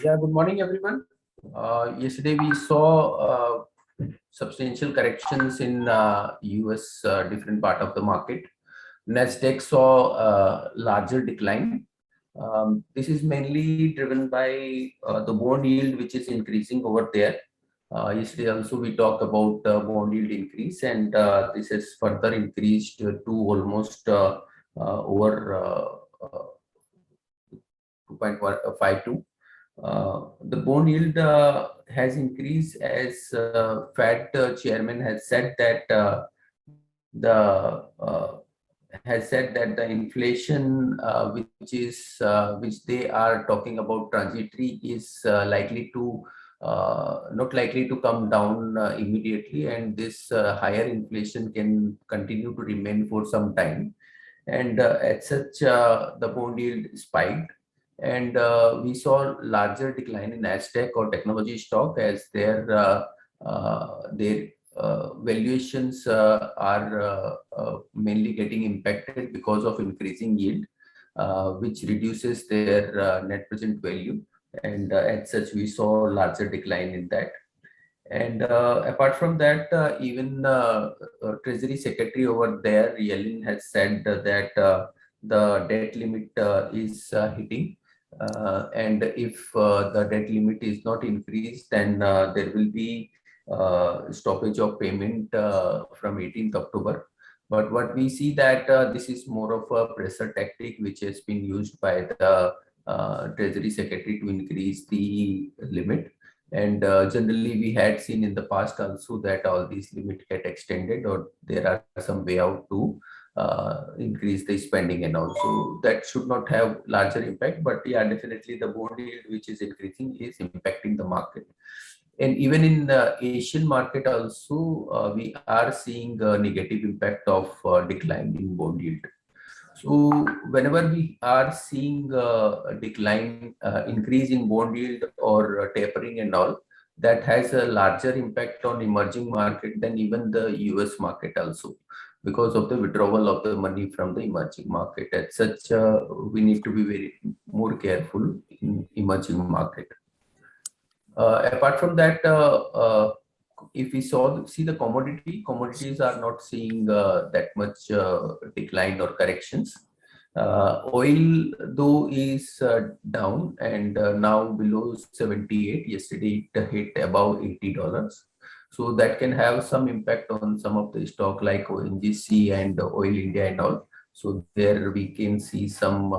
Yeah, good morning, everyone. Yesterday we saw substantial corrections in US different part of the market. Nasdaq saw a larger decline. This is mainly driven by the bond yield, which is increasing over there. Yesterday also we talked about bond yield increase, and this has further increased to almost over 2.52. The bond yield has increased as Fed chairman has said that the inflation which they are talking about transitory is likely to not likely to come down immediately, and this higher inflation can continue to remain for some time. And as such, the bond yield spiked, and we saw larger decline in Nasdaq or technology stock as their valuations are mainly getting impacted because of increasing yield, which reduces their net present value, and as such we saw larger decline in that. And apart from that, even Treasury Secretary over there, Yellen, has said that the debt limit is hitting. And if the debt limit is not increased, then there will be stoppage of payment from 18th October. But what we see that this is more of a pressure tactic which has been used by the Treasury Secretary to increase the limit. And generally, we had seen in the past also that all these limits get extended, or there are some way out to increase the spending, and also that should not have larger impact. But yeah, definitely the bond yield which is increasing is impacting the market. And even in the Asian market also, we are seeing a negative impact of decline in bond yield. So whenever we are seeing a decline, increase in bond yield or tapering and all, that has a larger impact on emerging market than even the US market also, because of the withdrawal of the money from the emerging market. As such, we need to be very more careful in emerging market. Apart from that, if we see the commodities are not seeing that much decline or corrections. Oil though is down, and now below 78. Yesterday it hit above $80. So that can have some impact on some of the stock like ONGC and Oil India and all. So there we can see some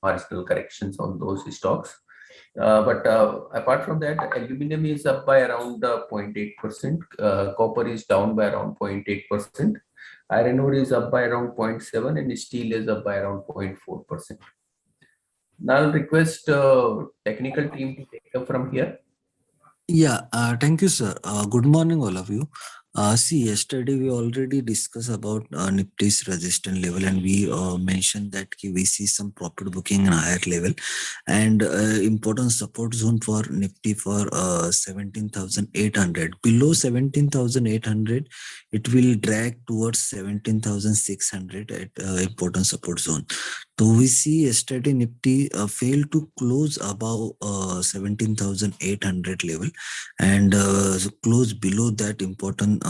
marginal corrections on those stocks. But apart from that, aluminum is up by around 0.8%. Copper is down by around 0.8%. Iron ore is up by around 0.7%, and steel is up by around 0.4%. Now I'll request technical team to take up from here. Yeah, thank you, sir. Good morning, all of you. See, yesterday we already discussed about Nifty's resistance level, and we mentioned that we see some profit booking in higher level, and important support zone for Nifty for 17,800. Below 17,800, it will drag towards 17,600 at important support zone. So we see yesterday Nifty failed to close above 17,800 level, and close below that important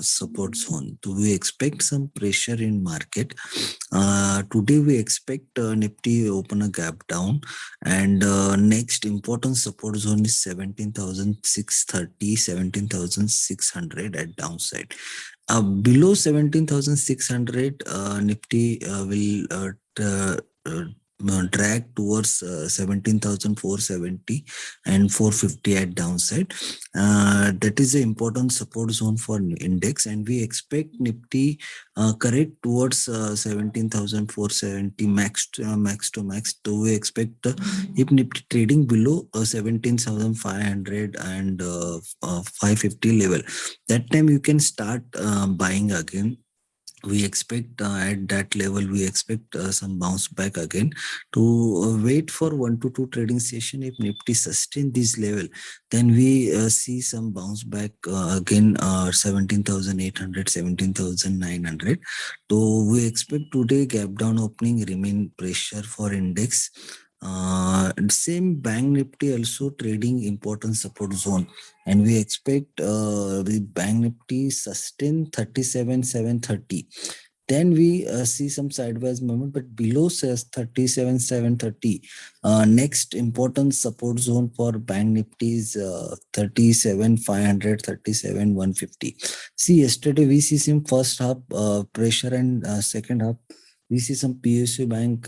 support zone. So we expect some pressure in market. Today we expect Nifty open a gap down, and next important support zone is 17,630, 17,600 at downside. Below 17,600, Nifty will drag towards 17,470 and 450 at downside. That is an important support zone for index, and we expect Nifty correct towards 17,470 max to max. So we expect if Nifty trading below 17,500 and 550 level, that time you can start buying again. We expect at that level, we expect some bounce back again. To wait for 1 to 2 trading session. If Nifty sustain this level, then we see some bounce back again, 17,800, 17,900. So we expect today gap down opening remain pressure for index. Same Bank Nifty also trading important support zone, and we expect the Bank Nifty sustain 37,730. Then we see some sideways movement, but below says 37,730. Next important support zone for Bank Nifty is 37,500, 37,150. See, yesterday we see some first half pressure, and second half we see some PSU bank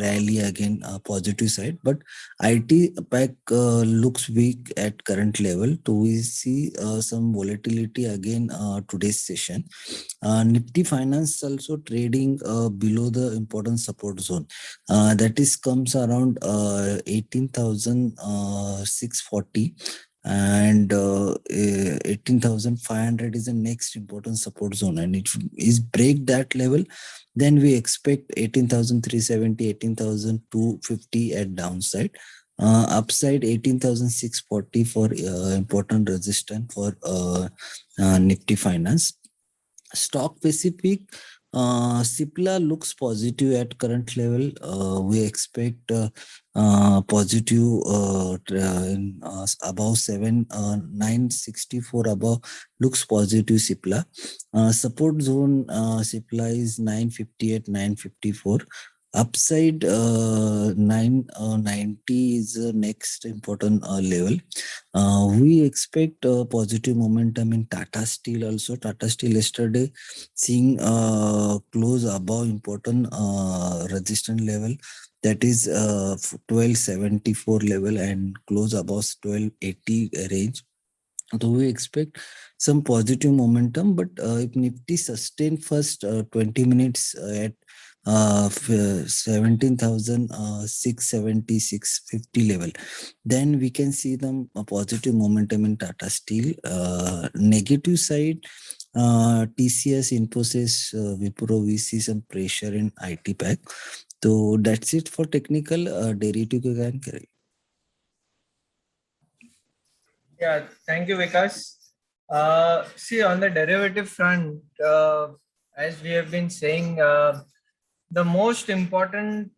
rally again, positive side, but IT pack looks weak at current level. So we see some volatility again today's session. Nifty Finance also trading below the important support zone. That is comes around 18,640, and 18,500 is the next important support zone, and it is break that level, then we expect 18,370, 18,250 at downside. Upside 18,640 for important resistance for Nifty Finance. Stock specific, Cipla looks positive at current level. We expect positive above 964 above looks positive Cipla. Support zone Cipla is 958, 954. Upside 990 is the next important level. We expect positive momentum in Tata Steel also. Tata Steel yesterday seeing close above important resistance level, that is 1274 level, and close above 1280 range. So we expect some positive momentum, but if Nifty sustain first 20 minutes at 17,670, 650 level, then we can see them a positive momentum in Tata Steel. Negative side, TCS, Infosys, Wipro, we see some pressure in IT pack. So that's it for technical. Deritu ko can kare. Yeah, thank you, Vikas. See, on the derivative front, as we have been saying, the most important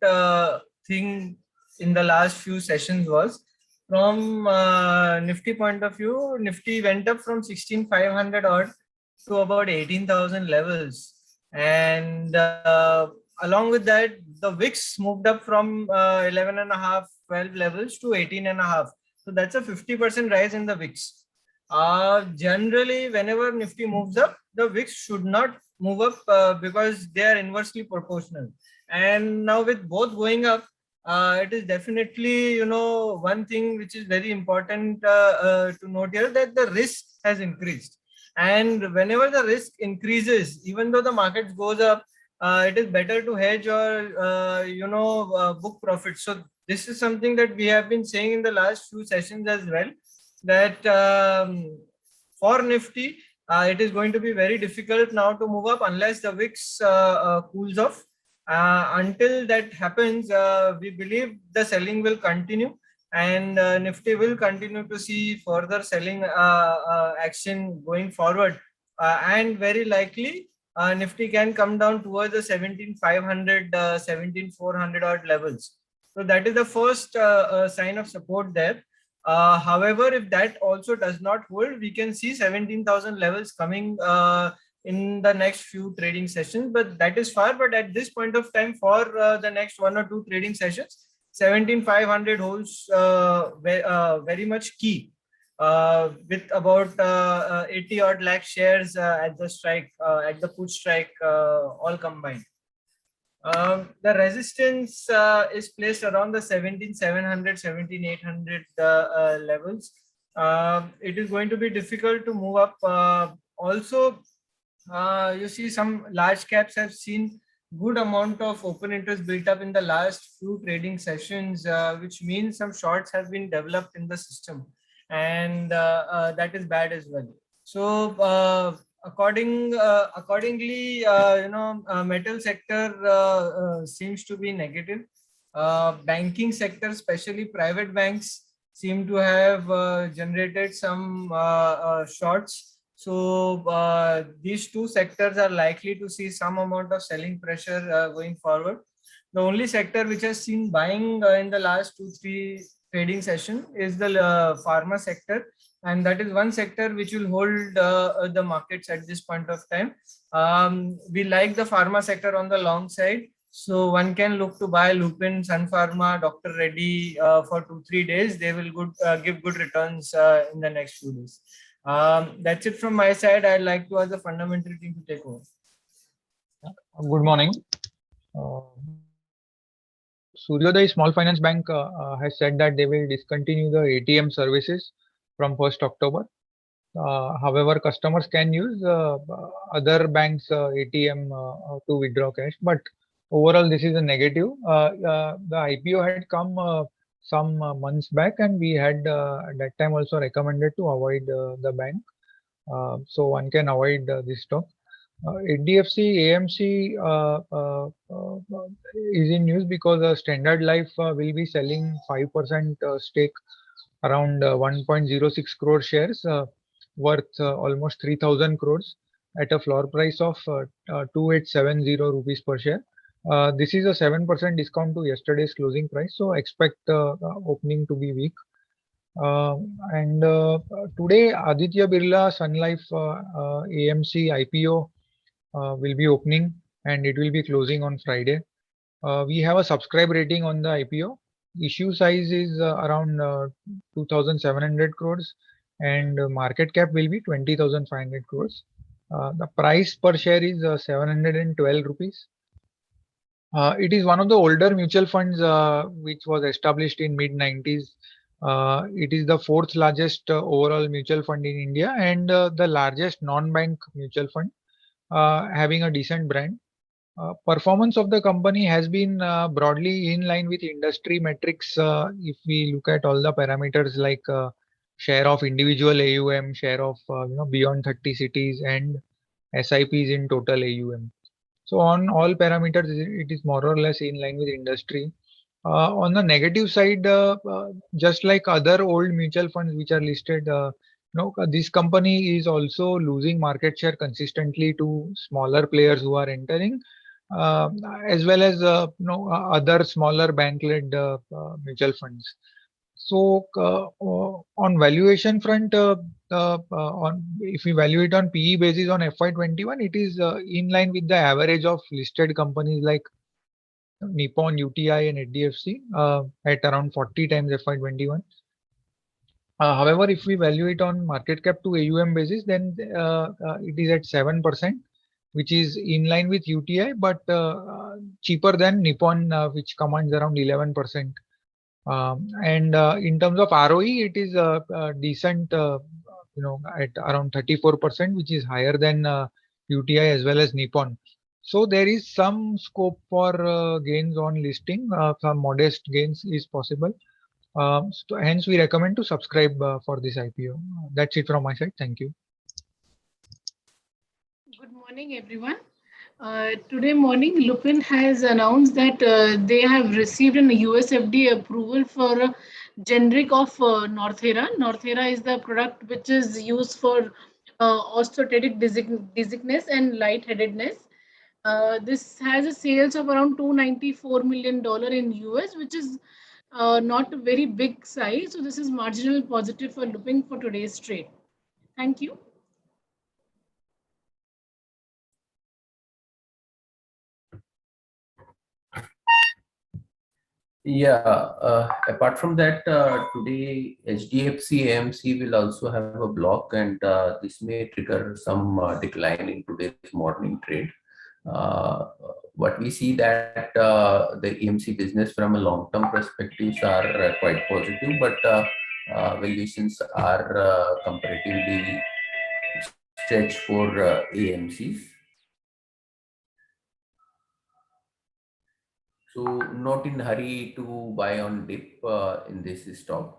thing in the last few sessions was from Nifty point of view, Nifty went up from 16,500 odd to about 18,000 levels. And along with that, the VIX moved up from 11 and a half, 12 levels to 18 and a half. So that's a 50% rise in the VIX. Generally, whenever Nifty moves up, the VIX should not move up because they are inversely proportional. And now with both going up, it is definitely, one thing which is very important to note here, that the risk has increased. And whenever the risk increases, even though the market goes up, it is better to hedge or book profits. So this is something that we have been saying in the last few sessions as well, that for Nifty, it is going to be very difficult now to move up unless the VIX cools off. Until that happens, we believe the selling will continue, and Nifty will continue to see further selling action going forward. And very likely, Nifty can come down towards the 17,500, 17,400 odd levels. So that is the first sign of support there. However, if that also does not hold, we can see 17,000 levels coming in the next few trading sessions, but that is far. But at this point of time, for the next 1 or 2 trading sessions, 17,500 holds very much key, with about 80 odd lakh shares at the strike, at the put strike, all combined. The resistance is placed around the 17,700, 17,800 levels. It is going to be difficult to move up. Also, you see some large caps have seen good amount of open interest built up in the last few trading sessions, which means some shorts have been developed in the system, and that is bad as well. So accordingly, metal sector seems to be negative. Banking sector, especially private banks, seem to have generated some shorts. So these two sectors are likely to see some amount of selling pressure going forward. The only sector which has seen buying in the last 2-3 trading session is the pharma sector, and that is one sector which will hold the markets at this point of time. We like the pharma sector on the long side, so one can look to buy Lupin, Sun Pharma, Dr. Reddy for 2-3 days. They will give good returns in the next few days. That's it from my side. I'd like to ask the fundamental team to take over. Good morning. Suryodaya Small Finance Bank has said that they will discontinue the ATM services from 1st October. However, customers can use other banks' ATM to withdraw cash. But overall, this is a negative. The IPO had come some months back, and we had at that time also recommended to avoid the bank. So one can avoid this stock. HDFC AMC is in news because Standard Life will be selling 5% stake around 1.06 crore shares worth almost 3,000 crores at a floor price of 2870 rupees per share. This is a 7% discount to yesterday's closing price, so expect opening to be weak. Today, Aditya Birla Sun Life AMC IPO will be opening, and it will be closing on Friday. We have a subscribe rating on the IPO. Issue size is around 2,700 crores, and market cap will be 20,500 crores. The price per share is 712 rupees. It is one of the older mutual funds which was established in mid-90s. It is the fourth largest overall mutual fund in India, and the largest non-bank mutual fund, having a decent brand. Performance of the company has been broadly in line with industry metrics. If we look at all the parameters like share of individual AUM, share of beyond 30 cities, and SIPs in total AUM. So on all parameters, it is more or less in line with industry. On the negative side, just like other old mutual funds which are listed, this company is also losing market share consistently to smaller players who are entering, as well as other smaller bank-led mutual funds. So on valuation front, if we value it on PE basis on FY21, it is in line with the average of listed companies like Nippon, UTI, and HDFC at around 40 times FY21. However, if we value it on market cap to AUM basis, then it is at 7%, which is in line with UTI, but cheaper than Nippon, which commands around 11%. And in terms of ROE, it is decent, at around 34%, which is higher than UTI as well as Nippon. So there is some scope for gains on listing. Some modest gains is possible. So hence, we recommend to subscribe for this IPO. That's it from my side. Thank you. Good morning, everyone. Today morning, Lupin has announced that they have received an US FDA approval for a generic of Northera. Northera is the product which is used for osteoarthritic dizziness and lightheadedness. This has a sales of around $294 million in US, which is not a very big size. So this is marginal positive for Lupin for today's trade. Thank you. Yeah, apart from that, today HDFC AMC will also have a block, and this may trigger some decline in today's morning trade. What we see that the AMC business from a long-term perspectives are quite positive, but valuations are comparatively stretched for AMCs. So not in hurry to buy on dip in this stock.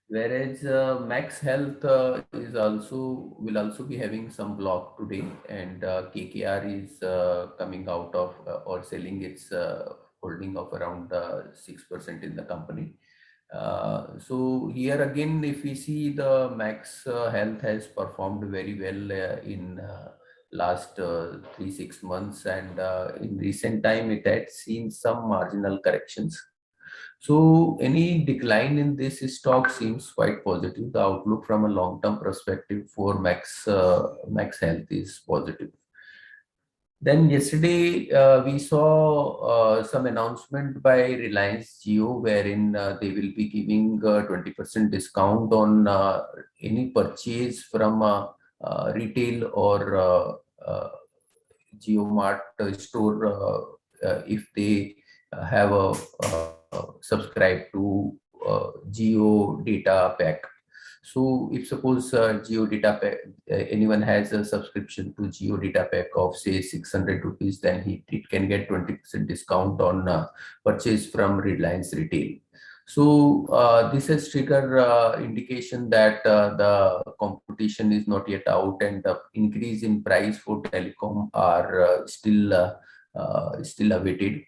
Whereas Max Health will also be having some block today, and KKR is coming out of or selling its holding of around 6% in the company. So here again, if we see the Max Health has performed very well in last 3-6 months, and in recent time it had seen some marginal corrections. So any decline in this stock seems quite positive. The outlook from a long-term perspective for Max Health is positive. Then yesterday we saw some announcement by Reliance Jio, wherein they will be giving 20% discount on any purchase from retail or JioMart store if they have a subscribe to Jio data pack. So if suppose Jio data pack, anyone has a subscription to Jio data pack of say 600 rupees, then it can get 20% discount on purchase from Reliance Retail. So this has triggered indication that the competition is not yet out, and the increase in price for telecom are still awaited.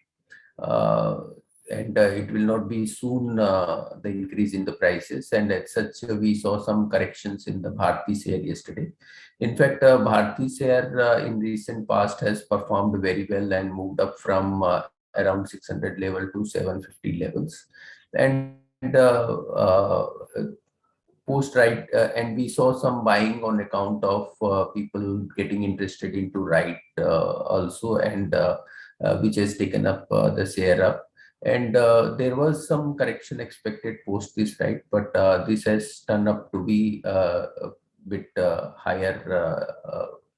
And it will not be soon the increase in the prices, and as such we saw some corrections in the Bharti share yesterday. In fact, Bharti share in recent past has performed very well and moved up from around 600 level to 750 levels, and and we saw some buying on account of people getting interested into RITE also, and which has taken up the share up. And there was some correction expected post this, right? But this has turned up to be a bit higher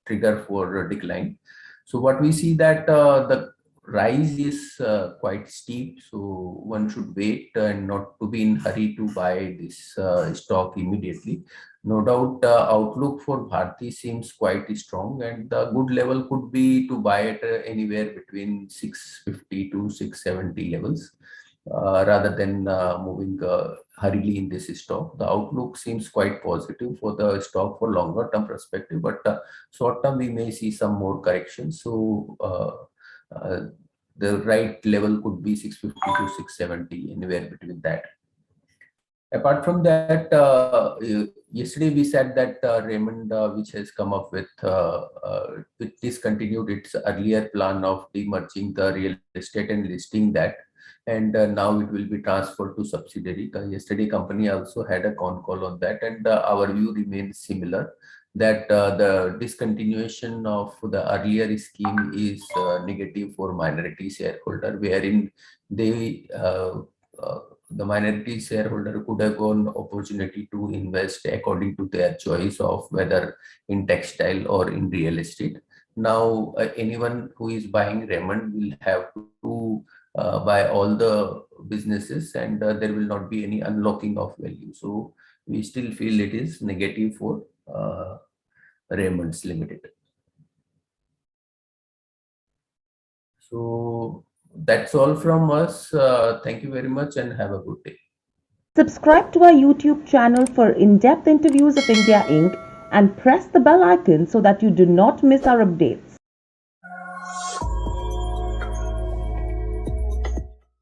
trigger for decline. So what we see that the rise is quite steep, so one should wait and not to be in hurry to buy this stock immediately. No doubt, outlook for Bharti seems quite strong, and the good level could be to buy it anywhere between 650 to 670 levels, rather than moving hurriedly in this stock. The outlook seems quite positive for the stock for longer term perspective, but short term we may see some more corrections. So the right level could be 650 to 670, anywhere between that. Apart from that, yesterday we said that Raymond, which has come up with, it discontinued its earlier plan of demerging the real estate and listing that, and now it will be transferred to subsidiary. Yesterday company also had a con call on that, and our view remains similar, that the discontinuation of the earlier scheme is negative for minority shareholder, wherein they the minority shareholder could have gone opportunity to invest according to their choice of whether in textile or in real estate. Now anyone who is buying Raymond will have to buy all the businesses, and there will not be any unlocking of value. So we still feel it is negative for Raymond's Limited. So that's all from us. Thank you very much and have a good day. Subscribe to our YouTube channel for in-depth interviews of India Inc. and press the bell icon so that you do not miss our updates.